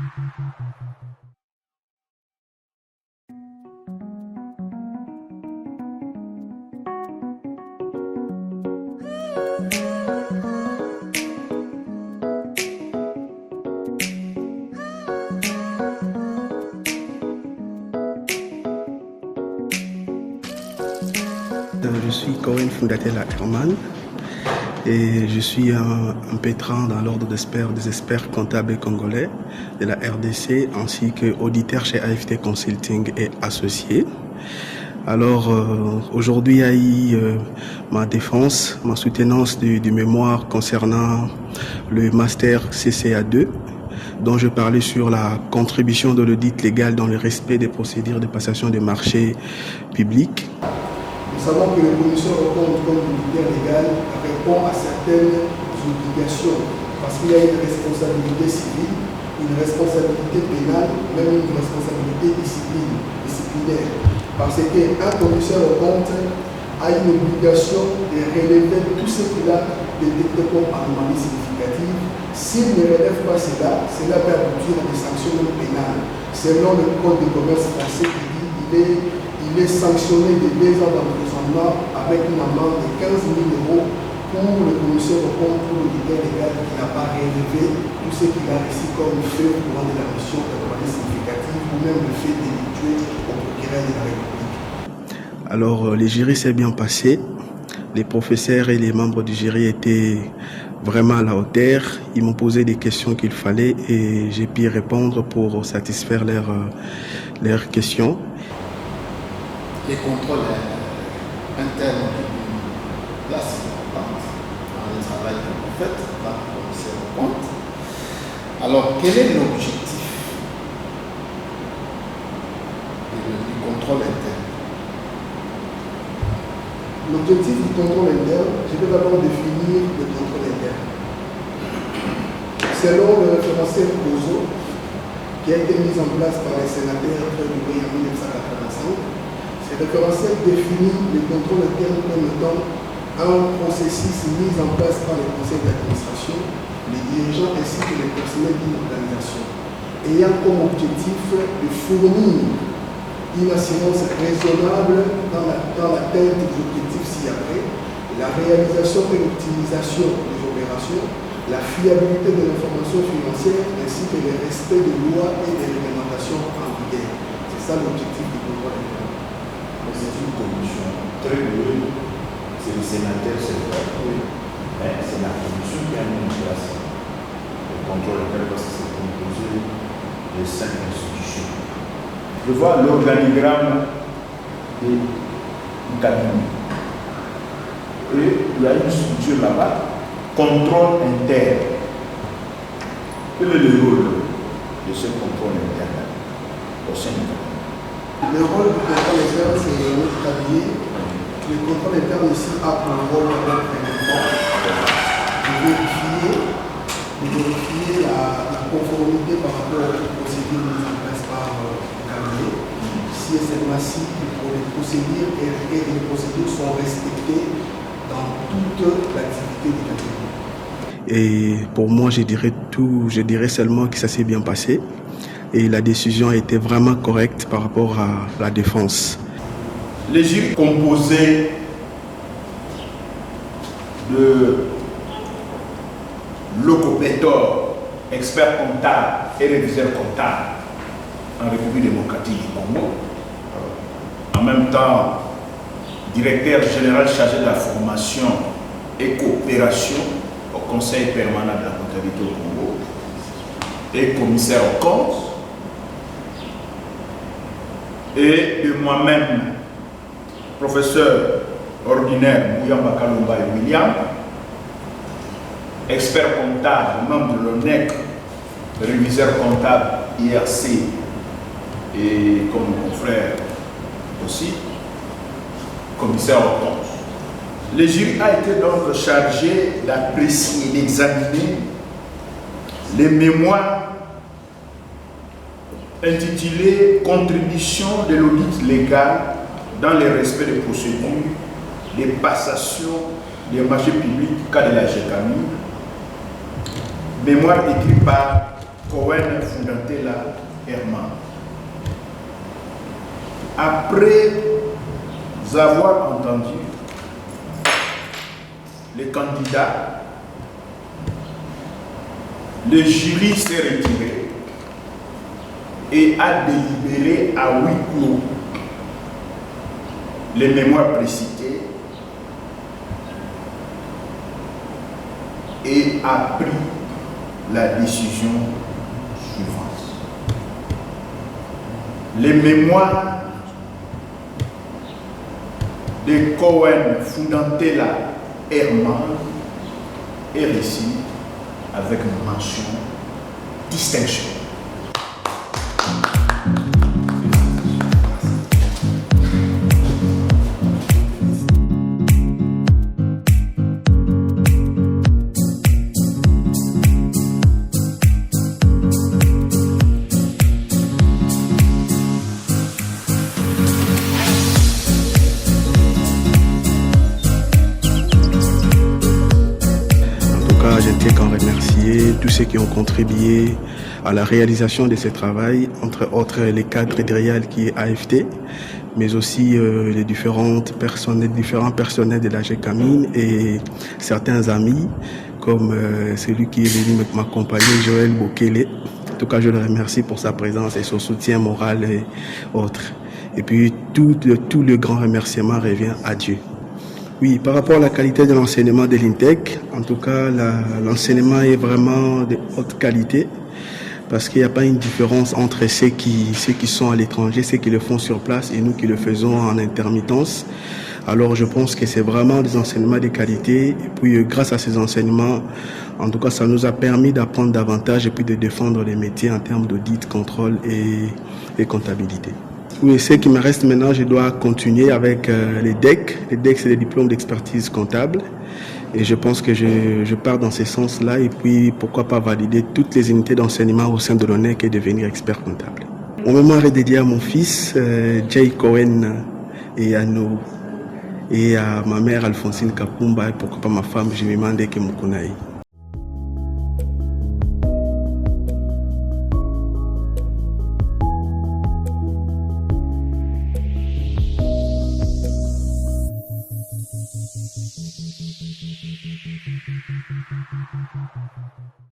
Je suis Cohen Fundatella Herman et je suis un pétrin dans l'ordre des experts comptables congolais de la RDC ainsi qu'auditeur chez AFT Consulting et associé. Alors aujourd'hui il y a eu ma défense, ma soutenance du mémoire concernant le master CCA2 dont je parlais sur la contribution de l'audit légal dans le respect des procédures de passation de marchés publics. Nous savons que les commissions de compte comme auditeur légal répond à certaines obligations parce qu'il y a une responsabilité civile, une responsabilité pénale, même une responsabilité disciplinaire. Parce qu'un commissaire de compte a une obligation de relever tout ce qu'il a détecté comme anomalie significative. S'il ne relève pas cela, cela peut aboutir à des sanctions pénales. Selon le code de commerce français qui dit il est sanctionné de 2 ans d'emprisonnement avec une amende de 15 000 € pour le commissaire de compte pour l'auditeur légal qui n'a pas relevé tout ce qu'il a reçu comme fait au courant de la mission d'anomalie significative ou même le fait délictueux au procureur de la République. Alors, le jury s'est bien passé. Les professeurs et les membres du jury étaient vraiment à la hauteur. Ils m'ont posé des questions qu'il fallait et j'ai pu répondre pour satisfaire leurs questions. Les contrôles internes de place importante dans le travail que vous faites dans le commissaire de compte. Alors, quel est l'objectif du contrôle interne? L'objectif du contrôle interne, je vais d'abord définir le contrôle interne. Selon le référentiel COSO, qui a été mis en place par les sénateurs du en 1985, ce référentiel définit le contrôle interne comme étant un processus mis en place par les conseils d'administration, les dirigeants ainsi que les personnels d'une organisation, ayant comme objectif de fournir une assurance raisonnable dans l'atteinte des objectifs ci-après, la réalisation et l'optimisation des opérations, la fiabilité de l'information financière ainsi que le respect des lois et des réglementations en vigueur. C'est ça l'objectif du contrôle interne. C'est une commission très lourde, c'est le sénateur, c'est le patrouille, mais c'est la commission qui a mis en place le contrôle interne parce que c'est composé de 5 institutions. Je vois l'organigramme du cabinet. Et il y a une structure là-bas, contrôle interne. Quel est le rôle de ce contrôle interne au sein du cabinet? Le rôle du contrôle interne, c'est notre cabinet. Le contrôle interne ici a pour rôle de vérifier la conformité par rapport aux procédures mises en place par le cabinet. Si celles-ci, les procédures et les procédures sont respectées dans toute l'activité du cabinet. Et pour moi, je dirais seulement que ça s'est bien passé. Et la décision a été vraiment correcte par rapport à la défense. Les juges composés de locopéteurs, experts comptables et réviseurs comptables en République démocratique du Congo, en même temps directeur général chargé de la formation et coopération au Conseil permanent de la comptabilité au Congo et commissaire aux comptes, et de moi-même, professeur ordinaire Mouyamba Kalumba et William, expert comptable, membre de l'ONEC, réviseur comptable IRC et comme mon confrère aussi, commissaire aux comptes. Le jury a été donc chargé d'apprécier et d'examiner les mémoires intitulées Contribution de l'audit légal dans le respect des procédures de passation des marchés publics cas de la GECAMI, mémoire écrite par Cohen Fundatella la Herman. Après avoir entendu les candidats, le jury s'est retiré et a délibéré à huis clos les mémoires précitées et a pris la décision suivante. Les mémoires de Cohen Fundantela Herman est reçu avec une mention distinction. Je tiens qu'à remercier tous ceux qui ont contribué à la réalisation de ce travail, entre autres les cadres idéal qui est AFT, mais aussi les différents personnels de la GECAMINE et certains amis, comme celui qui est venu m'accompagner, Joël Bokele. En tout cas, je le remercie pour sa présence et son soutien moral et autres. Et puis, tout le grand remerciement revient à Dieu. Oui, par rapport à la qualité de l'enseignement de l'INTEC, en tout cas, l'enseignement est vraiment de haute qualité parce qu'il n'y a pas une différence entre ceux qui sont à l'étranger, ceux qui le font sur place et nous qui le faisons en intermittence. Alors, je pense que c'est vraiment des enseignements de qualité et puis grâce à ces enseignements, en tout cas, ça nous a permis d'apprendre davantage et puis de défendre les métiers en termes d'audit, contrôle et comptabilité. Oui, ce qui me reste maintenant, je dois continuer avec les DEC. Les DEC, c'est les diplômes d'expertise comptable. Et je pense que je pars dans ce sens-là. Et puis, pourquoi pas valider toutes les unités d'enseignement au sein de l'ONEC et devenir expert comptable. Mon mémoire est dédié à mon fils, Jay Cohen, et à nous, et à ma mère, Alphonsine Kapumba, et pourquoi pas ma femme, Jimmy Mandeke Mukunaï.